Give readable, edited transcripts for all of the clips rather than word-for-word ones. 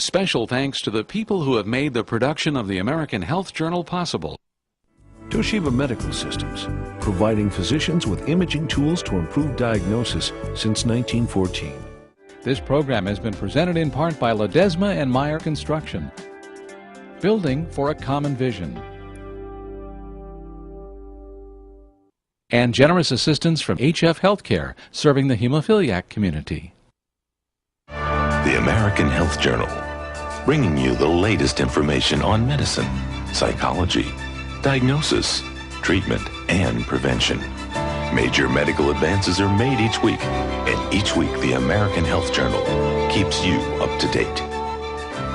Special thanks to the people who have made the production of the American Health Journal possible. Toshiba Medical Systems, providing physicians with imaging tools to improve diagnosis since 1914. This program has been presented in part by Ledesma and Meyer Construction. Building for a common vision. And generous assistance from HF Healthcare, serving the hemophiliac community. The American Health Journal, bringing you the latest information on medicine, psychology, diagnosis, treatment, and prevention. Major medical advances are made each week, and each week the American Health Journal keeps you up to date.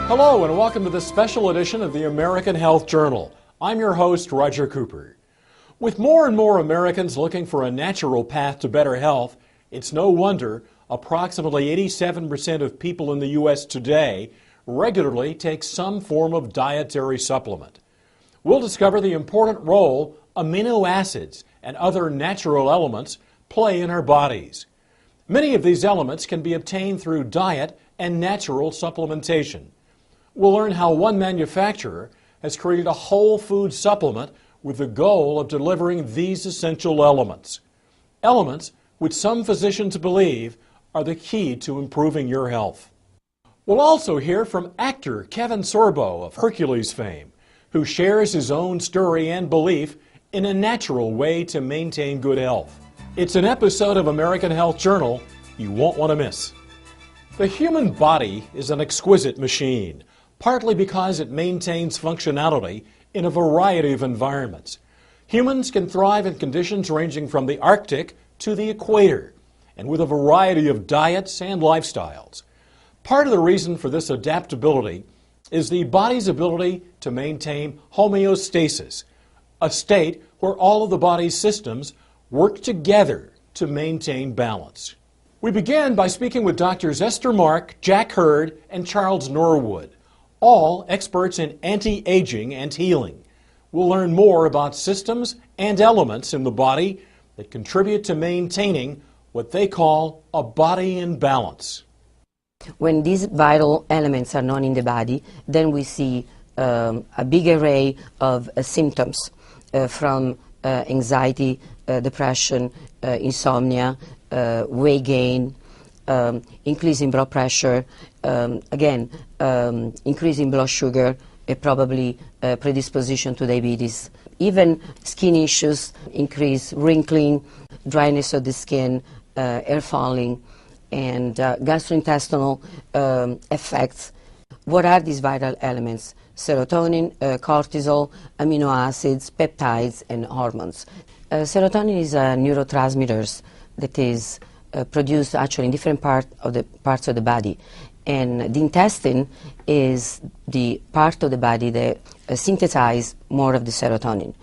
Hello, and welcome to this special edition of the American Health Journal. I'm your host, Roger Cooper. With more and more Americans looking for a natural path to better health, it's no wonder approximately 87% of people in the U.S. today regularly take some form of dietary supplement. We'll discover the important role amino acids and other natural elements play in our bodies. Many of these elements can be obtained through diet and natural supplementation. We'll learn how one manufacturer has created a whole food supplement with the goal of delivering these essential elements. Elements which some physicians believe are the key to improving your health. We'll also hear from actor Kevin Sorbo of Hercules fame, who shares his own story and belief in a natural way to maintain good health. It's an episode of American Health Journal you won't want to miss. The human body is an exquisite machine, partly because it maintains functionality in a variety of environments. Humans can thrive in conditions ranging from the Arctic to the equator, and with a variety of diets and lifestyles. Part of the reason for this adaptability is the body's ability to maintain homeostasis, a state where all of the body's systems work together to maintain balance. We begin by speaking with Drs. Esther Mark, Jack Hurd, and Charles Norwood, all experts in anti-aging and healing. We'll learn more about systems and elements in the body that contribute to maintaining what they call a body in balance. When these vital elements are known in the body, then we see a big array of symptoms from anxiety, depression, insomnia, weight gain, increase in blood pressure, increase in blood sugar, probably predisposition to diabetes. Even skin issues, increase wrinkling, dryness of the skin, hair falling, and gastrointestinal effects. What are these vital elements? Serotonin, cortisol, amino acids, peptides, and hormones. Serotonin is a neurotransmitter that is produced actually in different parts of the body. And the intestine is the part of the body that synthesizes more of the serotonin.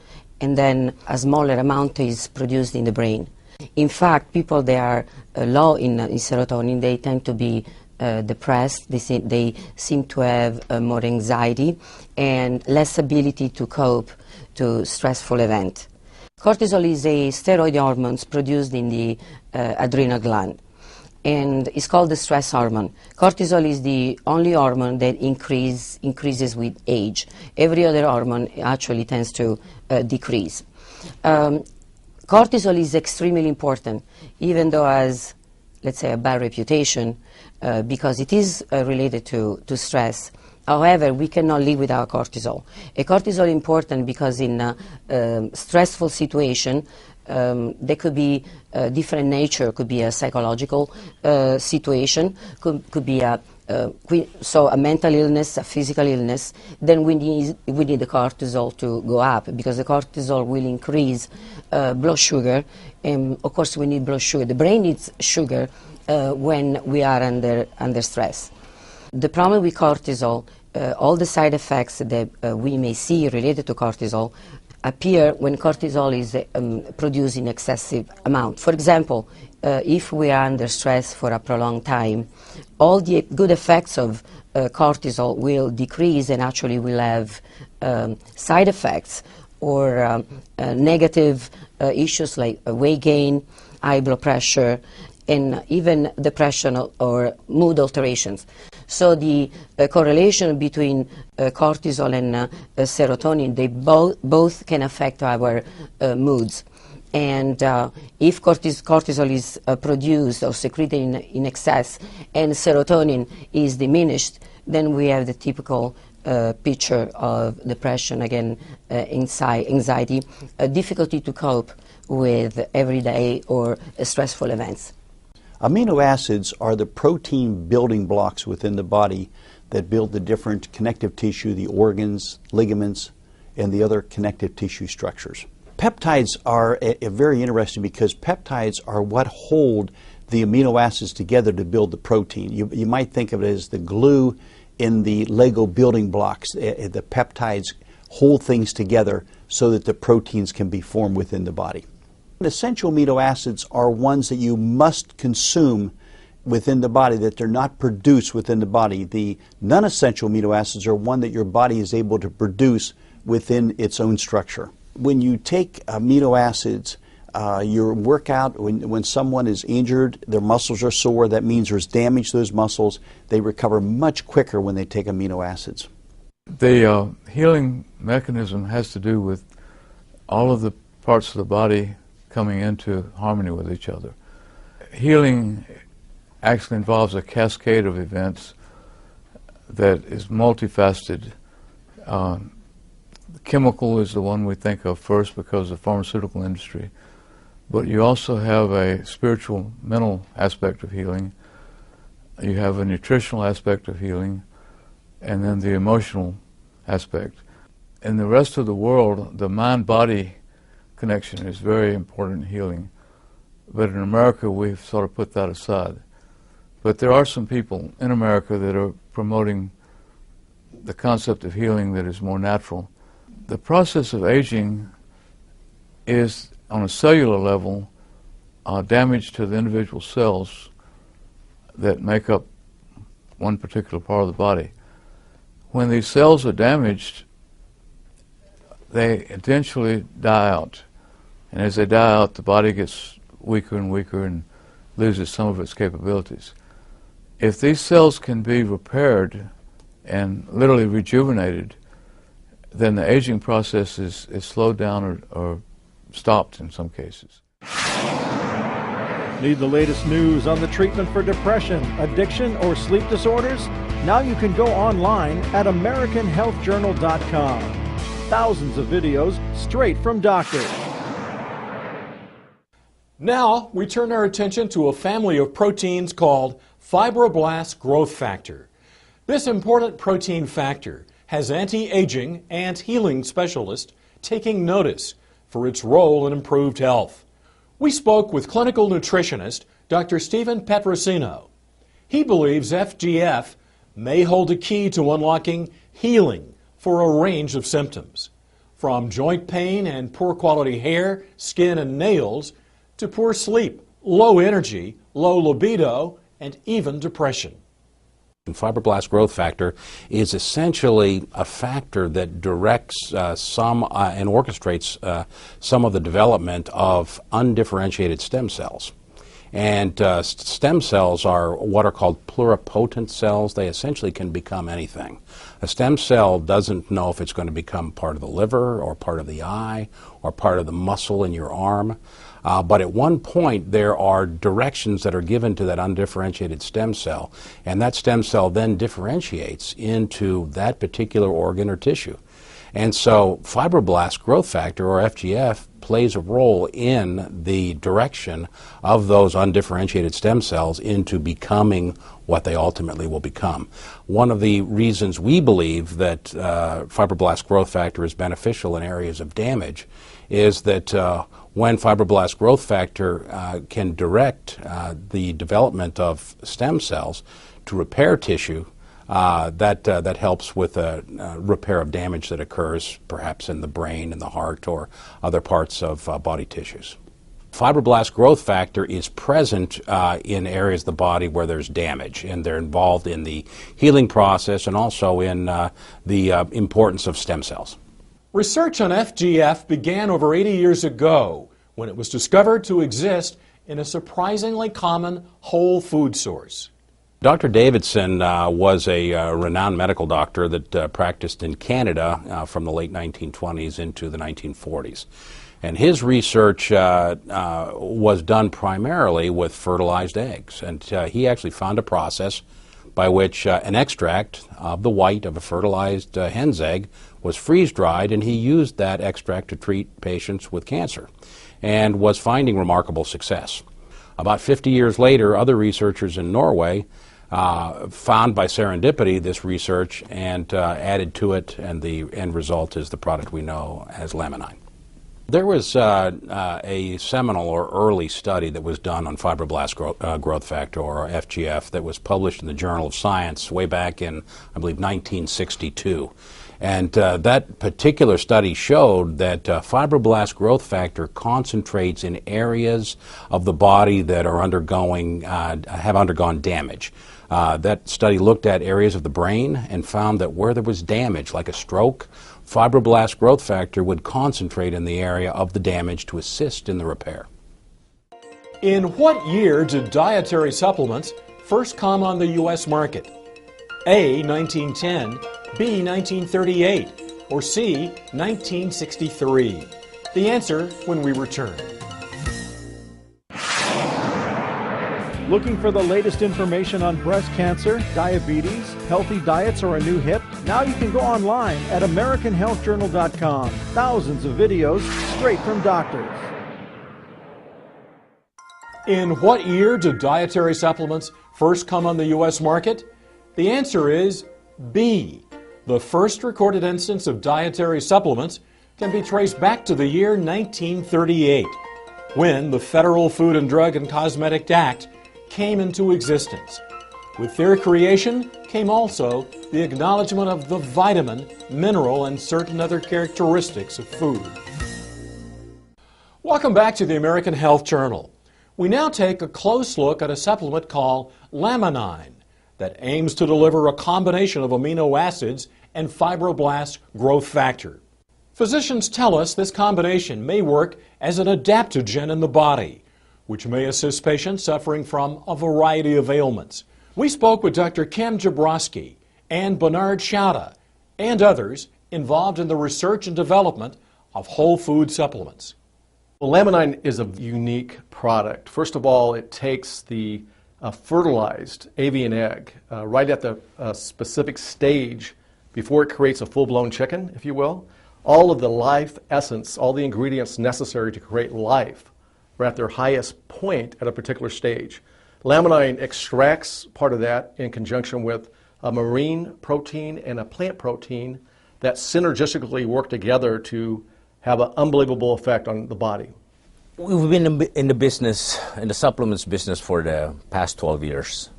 And then a smaller amount is produced in the brain. In fact, people that are low in serotonin, they tend to be depressed. They seem to have more anxiety and less ability to cope to stressful event. Cortisol is a steroid hormone produced in the adrenal gland, and it's called the stress hormone. Cortisol is the only hormone that increases with age. Every other hormone actually tends to decrease. Cortisol is extremely important, even though has, let's say, a bad reputation because it is related to stress. However, we cannot live without cortisol. Cortisol is important because in a stressful situation, there could be different nature. Could be a psychological situation, could be a mental illness, a physical illness. Then we need the cortisol to go up because the cortisol will increase blood sugar, and of course we need blood sugar. The brain needs sugar when we are under stress. The problem with cortisol, all the side effects that we may see related to cortisol appear when cortisol is produced in excessive amount. For example, if we are under stress for a prolonged time, all the good effects of cortisol will decrease and actually will have side effects or negative issues like weight gain, high blood pressure, and even depression or mood alterations. So the correlation between cortisol and serotonin, they both can affect our moods. And if cortisol is produced or secreted in excess and serotonin is diminished, then we have the typical picture of depression, again, anxiety, difficulty to cope with everyday or stressful events. Amino acids are the protein building blocks within the body that build the different connective tissue, the organs, ligaments, and the other connective tissue structures. Peptides are very interesting because peptides are what hold the amino acids together to build the protein. You might think of it as the glue in the Lego building blocks. The peptides hold things together so that the proteins can be formed within the body. Essential amino acids are ones that you must consume within the body, that they're not produced within the body. The non-essential amino acids are one that your body is able to produce within its own structure. When you take amino acids, your workout, when someone is injured, their muscles are sore, that means there's damage to those muscles. They recover much quicker when they take amino acids. The healing mechanism has to do with all of the parts of the body coming into harmony with each other. Healing actually involves a cascade of events that is multifaceted. Chemical is the one we think of first because of the pharmaceutical industry. But you also have a spiritual, mental aspect of healing. You have a nutritional aspect of healing, and then the emotional aspect. In the rest of the world, the mind-body connection is very important in healing. But in America, we've sort of put that aside. But there are some people in America that are promoting the concept of healing that is more natural. The process of aging is, on a cellular level, damage to the individual cells that make up one particular part of the body. When these cells are damaged, they eventually die out. And as they die out, the body gets weaker and weaker and loses some of its capabilities. If these cells can be repaired and literally rejuvenated, then the aging process is slowed down or stopped in some cases. Need the latest news on the treatment for depression, addiction, or sleep disorders? Now you can go online at AmericanHealthJournal.com. Thousands of videos straight from doctors. Now we turn our attention to a family of proteins called fibroblast growth factor. This important protein factor has anti-aging and healing specialists taking notice for its role in improved health. We spoke with clinical nutritionist Dr. Stephen Petrosino. He believes FGF may hold a key to unlocking healing for a range of symptoms, from joint pain and poor quality hair, skin, and nails, to poor sleep, low energy, low libido, and even depression. Fibroblast growth factor is essentially a factor that directs and orchestrates some of the development of undifferentiated stem cells. And stem cells are what are called pluripotent cells. They essentially can become anything. A stem cell doesn't know if it's going to become part of the liver or part of the eye or part of the muscle in your arm. But at one point, there are directions that are given to that undifferentiated stem cell, and that stem cell then differentiates into that particular organ or tissue. And so fibroblast growth factor, or FGF, plays a role in the direction of those undifferentiated stem cells into becoming what they ultimately will become. One of the reasons we believe that fibroblast growth factor is beneficial in areas of damage is that when fibroblast growth factor can direct the development of stem cells to repair tissue, that helps with a repair of damage that occurs perhaps in the brain, in the heart, or other parts of body tissues. Fibroblast growth factor is present in areas of the body where there's damage, and they're involved in the healing process and also in the importance of stem cells. Research on FGF began over 80 years ago when it was discovered to exist in a surprisingly common whole food source, Dr. Davidson was a renowned medical doctor that practiced in Canada from the late 1920s into the 1940s. And his research was done primarily with fertilized eggs. And he actually found a process by which an extract of the white of a fertilized hen's egg was freeze-dried, and he used that extract to treat patients with cancer and was finding remarkable success. About 50 years later, other researchers in Norway found by serendipity this research and added to it, and the end result is the product we know as Laminine. There was a seminal or early study that was done on fibroblast growth factor, or FGF, that was published in the Journal of Science way back in, I believe, 1962. And that particular study showed that fibroblast growth factor concentrates in areas of the body that are have undergone damage. That study looked at areas of the brain and found that where there was damage, like a stroke, fibroblast growth factor would concentrate in the area of the damage to assist in the repair. In what year did dietary supplements first come on the U.S. market? A, 1910, B, 1938, or C, 1963? The answer when we return. Looking for the latest information on breast cancer, diabetes, healthy diets, or a new hip? Now you can go online at AmericanHealthJournal.com. Thousands of videos straight from doctors. In what year did dietary supplements first come on the U.S. market? The answer is B. The first recorded instance of dietary supplements can be traced back to the year 1938, when the Federal Food and Drug and Cosmetic Act came into existence. With their creation came also the acknowledgement of the vitamin, mineral, and certain other characteristics of food. Welcome back to the American Health Journal. We now take a close look at a supplement called Laminine that aims to deliver a combination of amino acids and fibroblast growth factor. Physicians tell us this combination may work as an adaptogen in the body, which may assist patients suffering from a variety of ailments. We spoke with Dr. Kim Jabrowski and Bernard Schauda and others involved in the research and development of whole food supplements. Well, Laminine is a unique product. First of all, it takes the fertilized avian egg right at the specific stage before it creates a full-blown chicken, if you will. All of the life essence, all the ingredients necessary to create life are at their highest point at a particular stage. Laminine extracts part of that in conjunction with a marine protein and a plant protein that synergistically work together to have an unbelievable effect on the body. We've been in the business, in the supplements business, for the past 12 years.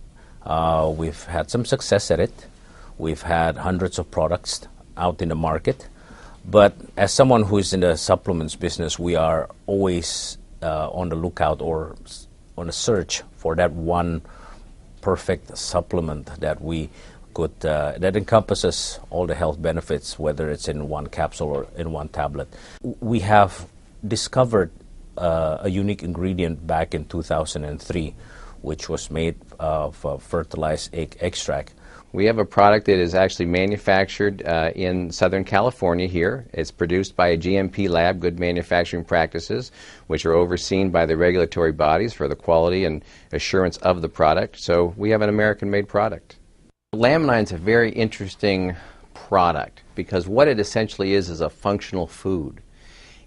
We've had some success at it. We've had hundreds of products out in the market. But as someone who is in the supplements business, we are always on the lookout or on a search for that one perfect supplement that we could, that encompasses all the health benefits, whether it's in one capsule or in one tablet. We have discovered a unique ingredient back in 2003, which was made of fertilized egg extract. We have a product that is actually manufactured in Southern California here. It's produced by a GMP lab, Good Manufacturing Practices, which are overseen by the regulatory bodies for the quality and assurance of the product. So we have an American-made product. Laminine is a very interesting product because what it essentially is a functional food.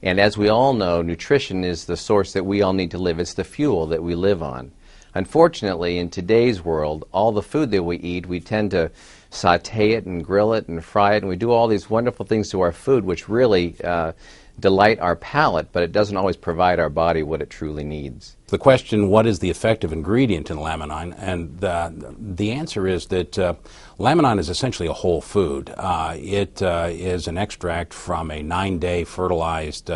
And as we all know, nutrition is the source that we all need to live. It's the fuel that we live on. Unfortunately, in today's world, all the food that we eat, we tend to saute it and grill it and fry it, and we do all these wonderful things to our food which really delight our palate, but it doesn't always provide our body what it truly needs. The question, what is the effective ingredient in Laminine? And the answer is that Laminine is essentially a whole food. It is an extract from a 9-day fertilized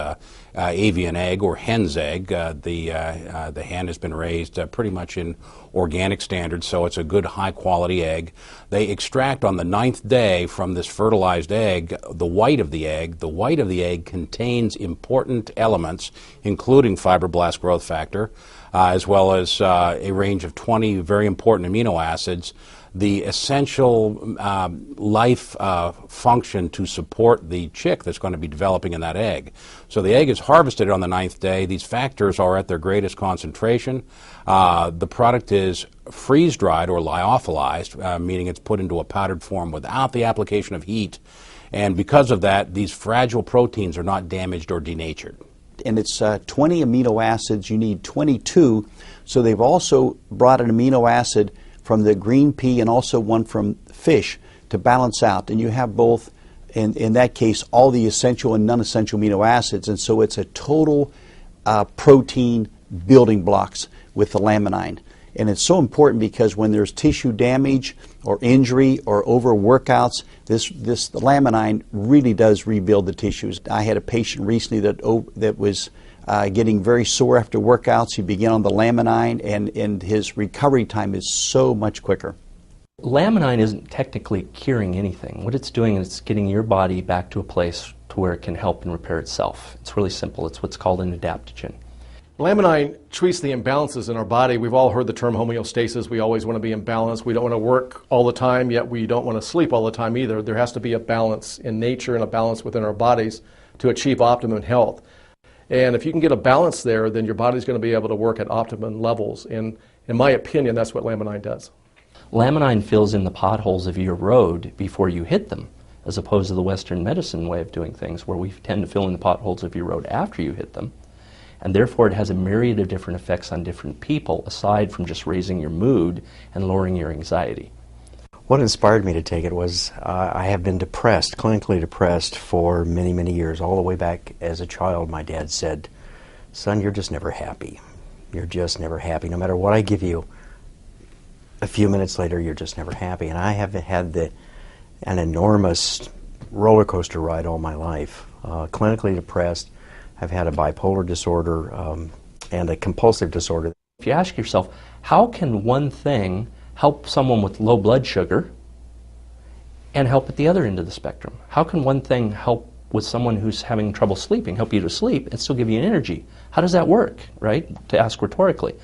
avian egg or hen's egg. The hen has been raised pretty much in organic standards, so it's a good high-quality egg. They extract on the 9th day from this fertilized egg the white of the egg. The white of the egg contains important elements, including fibroblast growth factor, as well as a range of 20 very important amino acids, the essential life function to support the chick that's going to be developing in that egg. So the egg is harvested on the 9th day. These factors are at their greatest concentration. The product is freeze-dried or lyophilized, meaning it's put into a powdered form without the application of heat. And because of that, these fragile proteins are not damaged or denatured. And it's 20 amino acids. You need 22. So they've also brought an amino acid from the green pea and also one from fish to balance out. And you have both, in that case, all the essential and non-essential amino acids. And so it's a total protein building blocks with the Laminine. And it's so important because when there's tissue damage or injury or overworkouts, the Laminine really does rebuild the tissues. I had a patient recently that was getting very sore after workouts. He began on the Laminine, and his recovery time is so much quicker. Laminine isn't technically curing anything. What it's doing is it's getting your body back to a place to where it can help and repair itself. It's really simple. It's what's called an adaptogen. Laminine treats the imbalances in our body. We've all heard the term homeostasis. We always want to be in balance. We don't want to work all the time, yet we don't want to sleep all the time either. There has to be a balance in nature and a balance within our bodies to achieve optimum health. And if you can get a balance there, then your body's going to be able to work at optimum levels. And in my opinion, that's what Laminine does. Laminine fills in the potholes of your road before you hit them, as opposed to the Western medicine way of doing things, where we tend to fill in the potholes of your road after you hit them. And therefore it has a myriad of different effects on different people, aside from just raising your mood and lowering your anxiety. What inspired me to take it was I have been depressed, clinically depressed, for many, many years. All the way back as a child, my dad said, "Son, you're just never happy. You're just never happy. No matter what I give you, a few minutes later, you're just never happy." And I have had an enormous roller coaster ride all my life. Clinically depressed. I've had a bipolar disorder and a compulsive disorder. If you ask yourself, how can one thing help someone with low blood sugar and help at the other end of the spectrum? How can one thing help with someone who's having trouble sleeping, help you to sleep, and still give you energy? How does that work, right? To ask rhetorically.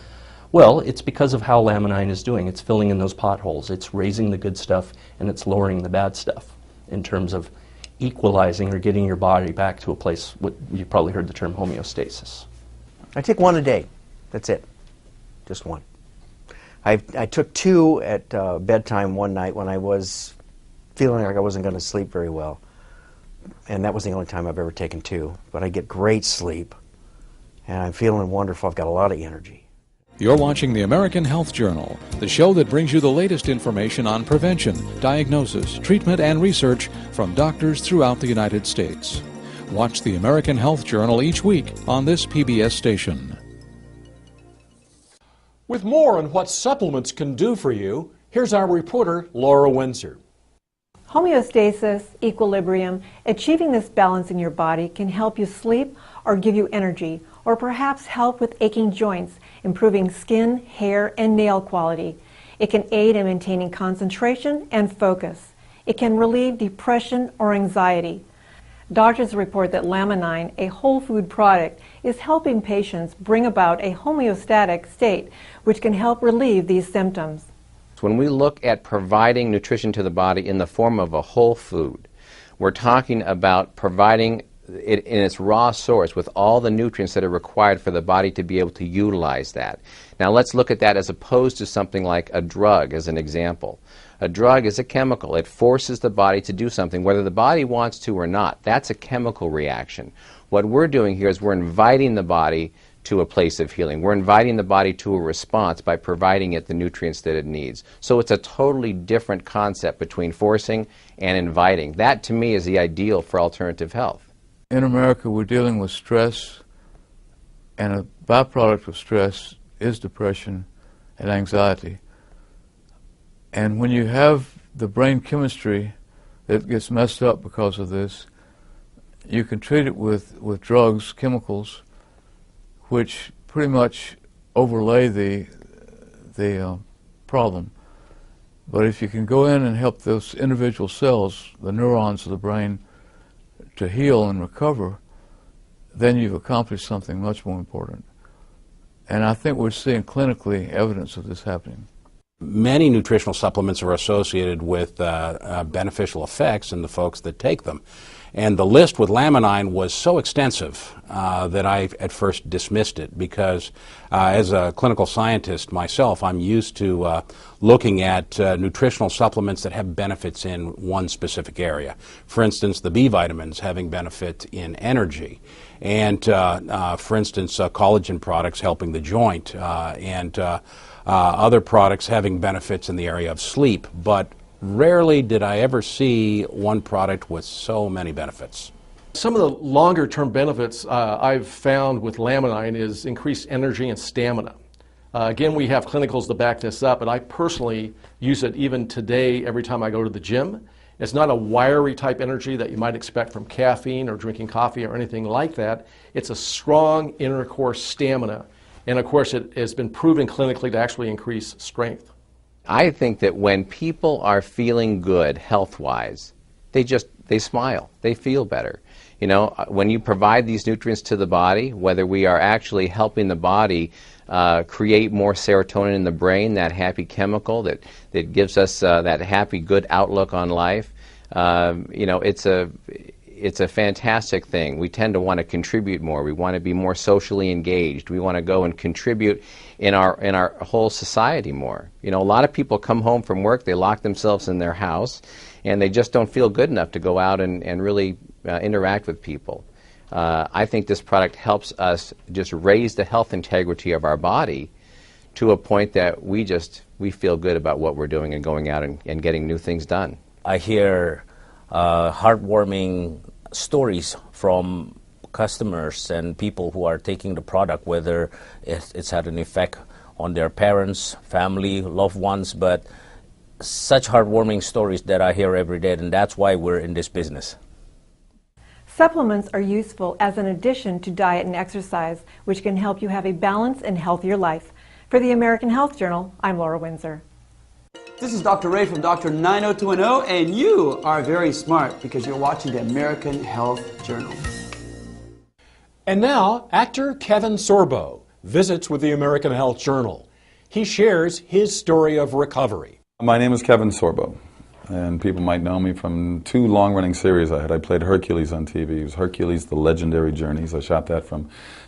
Well, it's because of how Laminine is doing. It's filling in those potholes. It's raising the good stuff, and it's lowering the bad stuff in terms of equalizing or getting your body back to a place, what you probably heard the term homeostasis. I take one a day. That's it. Just one. I took two at bedtime one night when I was feeling like I wasn't going to sleep very well. And that was the only time I've ever taken two. But I get great sleep, and I'm feeling wonderful. I've got a lot of energy. You're watching the American Health Journal, the show that brings you the latest information on prevention, diagnosis, treatment, and research from doctors throughout the United States. Watch the American Health Journal each week on this PBS station. With more on what supplements can do for you, here's our reporter, Laura Windsor. Homeostasis, equilibrium, achieving this balance in your body can help you sleep or give you energy, or perhaps help with aching joints, improving skin, hair, and nail quality. It can aid in maintaining concentration and focus. It can relieve depression or anxiety. Doctors report that Laminine, a whole food product, is helping patients bring about a homeostatic state, which can help relieve these symptoms. When we look at providing nutrition to the body in the form of a whole food, we're talking about providing it in its raw source with all the nutrients that are required for the body to be able to utilize that. Now let's look at that as opposed to something like a drug as an example. A drug is a chemical. It forces the body to do something whether the body wants to or not. That's a chemical reaction. What we're doing here is we're inviting the body to a place of healing. We're inviting the body to a response by providing it the nutrients that it needs. So it's a totally different concept between forcing and inviting. That to me is the ideal for alternative health. In America, we're dealing with stress, and a byproduct of stress is depression and anxiety. And when you have the brain chemistry that gets messed up because of this, you can treat it with drugs, chemicals, which pretty much overlay the problem. But if you can go in and help those individual cells, the neurons of the brain, to heal and recover, then you've accomplished something much more important. And I think we're seeing clinically evidence of this happening. Many nutritional supplements are associated with beneficial effects in the folks that take them. And the list with Laminine was so extensive that I at first dismissed it because as a clinical scientist myself, I'm used to looking at nutritional supplements that have benefits in one specific area. For instance, the B vitamins having benefit in energy. And for instance, collagen products helping the joint and other products having benefits in the area of sleep. But rarely did I ever see one product with so many benefits. Some of the longer term benefits I've found with Laminine is increased energy and stamina. Again, we have clinicals to back this up, but I personally use it even today every time I go to the gym. It's not a wiry type energy that you might expect from caffeine or drinking coffee or anything like that. It's a strong inner core stamina. And of course, it has been proven clinically to actually increase strength. I think that when people are feeling good health-wise, they smile, they feel better. You know, when you provide these nutrients to the body, whether we are actually helping the body create more serotonin in the brain, that happy chemical that gives us that happy, good outlook on life, you know, it's a fantastic thing. We tend to want to contribute more. We want to be more socially engaged. We want to go and contribute in our whole society more. You know, a lot of people come home from work, they lock themselves in their house, and they just don't feel good enough to go out and really interact with people. I think this product helps us just raise the health integrity of our body to a point that we feel good about what we're doing and going out and getting new things done. I hear heartwarming stories from customers and people who are taking the product, whether it's had an effect on their parents, family, loved ones, but such heartwarming stories that I hear every day, and that's why we're in this business. Supplements are useful as an addition to diet and exercise, which can help you have a balanced and healthier life. For the American Health Journal, I'm Laura Windsor. This is Dr. Ray from Dr. 90210, and you are very smart because you're watching the American Health Journal. And now, actor Kevin Sorbo visits with the American Health Journal. He shares his story of recovery. My name is Kevin Sorbo, and people might know me from two long-running series I had. I played Hercules on TV. It was Hercules: The Legendary Journeys. I shot that from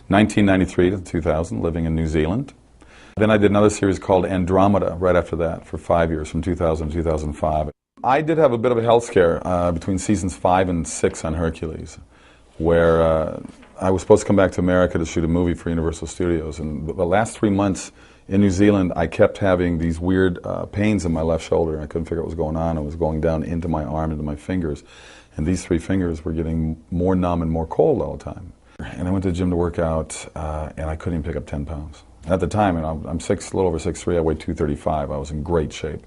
1993 to 2000, living in New Zealand. Then I did another series called Andromeda right after that for 5 years, from 2000 to 2005. I did have a bit of a health scare between seasons 5 and 6 on Hercules, where I was supposed to come back to America to shoot a movie for Universal Studios. And the last 3 months in New Zealand, I kept having these weird pains in my left shoulder. I couldn't figure out what was going on. It was going down into my arm, into my fingers. And these 3 fingers were getting more numb and more cold all the time. And I went to the gym to work out, and I couldn't even pick up 10 pounds. At the time, and I'm a little over 6'3", I weighed 235. I was in great shape.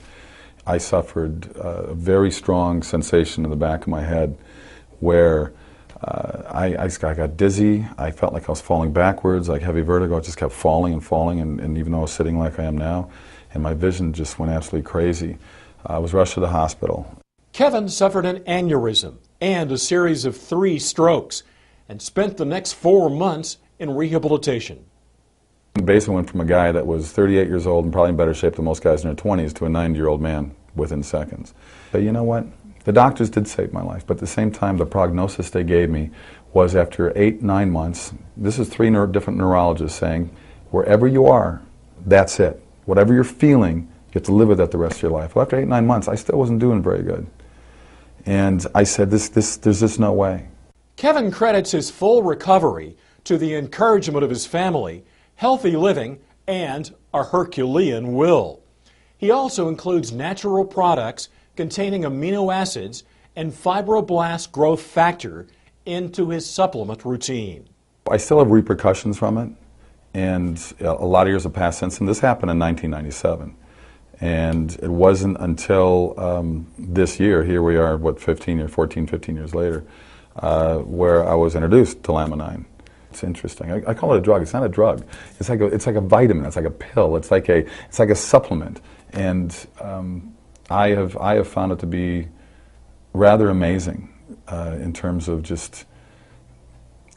I suffered a very strong sensation in the back of my head where I got dizzy. I felt like I was falling backwards, like heavy vertigo. I just kept falling and falling, and even though I was sitting like I am now, and my vision just went absolutely crazy. I was rushed to the hospital. Kevin suffered an aneurysm and a series of 3 strokes and spent the next 4 months in rehabilitation. Basically went from a guy that was 38 years old and probably in better shape than most guys in their 20s to a 90-year-old man within seconds. But you know what? The doctors did save my life, but at the same time, the prognosis they gave me was after 8-9 months, this is 3 different neurologists saying, wherever you are, that's it. Whatever you're feeling, you have to live with that the rest of your life. Well, after 8-9 months, I still wasn't doing very good. And I said, there's just no way. Kevin credits his full recovery to the encouragement of his family, healthy living, and a Herculean will. He also includes natural products containing amino acids and fibroblast growth factor into his supplement routine. I still have repercussions from it, and a lot of years have passed since, and this happened in 1997. And it wasn't until this year, here we are, 14, 15 years later, where I was introduced to Laminine. It's interesting. I call it a drug. It's not a drug. It's like a vitamin. It's like a pill. It's like a supplement. And I have found it to be rather amazing in terms of just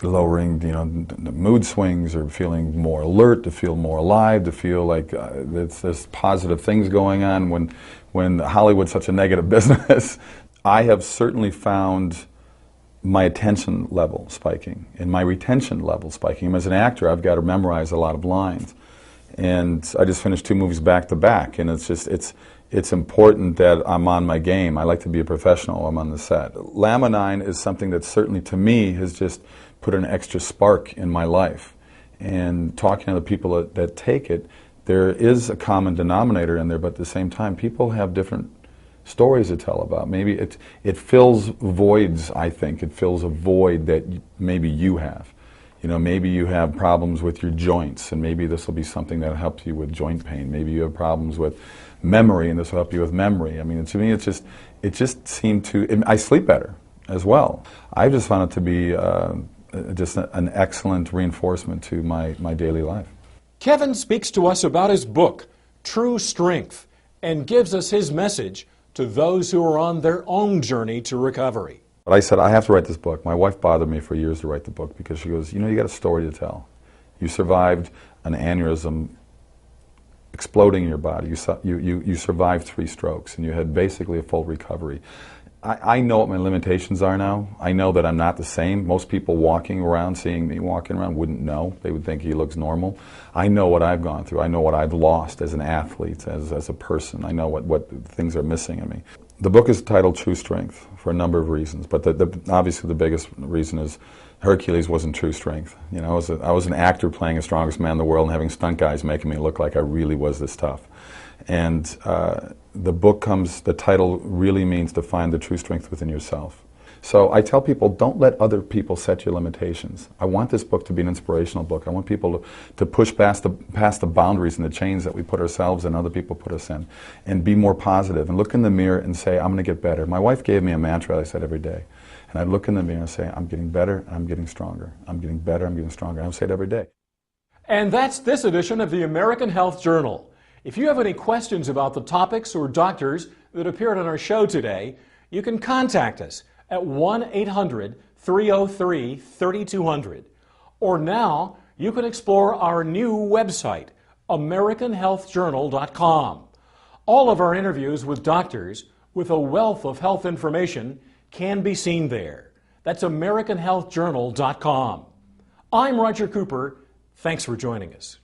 lowering, the mood swings, or feeling more alert, to feel more alive, to feel like there's positive things going on when Hollywood's such a negative business. I have certainly found my attention level spiking and my retention level spiking. As an actor, I've got to memorize a lot of lines. And I just finished 2 movies back to back, and it's important that I'm on my game. I like to be a professional when I'm on the set. Laminine is something that certainly, to me, has just put an extra spark in my life. And talking to the people that take it, there is a common denominator in there, but at the same time, people have different stories to tell about. Maybe it fills voids, I think. It fills a void that maybe you have. Maybe you have problems with your joints, and maybe this will be something that helps you with joint pain. Maybe you have problems with memory, and this will help you with memory. I mean, to me, it just seemed to, I sleep better as well. I just found it to be just an excellent reinforcement to my daily life. Kevin speaks to us about his book, True Strength, and gives us his message to those who are on their own journey to recovery. But I said, I have to write this book. My wife bothered me for years to write the book because she goes, you got a story to tell. You survived an aneurysm exploding in your body. You survived 3 strokes, and you had basically a full recovery. I know what my limitations are now. I know that I'm not the same. Most people walking around, seeing me walking around, wouldn't know. They would think he looks normal. I know what I've gone through. I know what I've lost as an athlete, as a person. I know what things are missing in me. The book is titled True Strength for a number of reasons, but obviously the biggest reason is Hercules wasn't true strength. I was an actor playing the strongest man in the world and having stunt guys making me look like I really was this tough. And the title really means to find the true strength within yourself. So I tell people, don't let other people set your limitations. I want this book to be an inspirational book. I want people to push past the boundaries and the chains that we put ourselves and other people put us in, and be more positive, and look in the mirror and say, I'm going to get better. My wife gave me a mantra I said every day. And I'd look in the mirror and say, I'm getting better, I'm getting stronger. I'm getting better, I'm getting stronger. I would say it every day. And that's this edition of the American Health Journal. If you have any questions about the topics or doctors that appeared on our show today, you can contact us at 1-800-303-3200. Or now, you can explore our new website, AmericanHealthJournal.com. All of our interviews with doctors with a wealth of health information can be seen there. That's AmericanHealthJournal.com. I'm Roger Cooper. Thanks for joining us.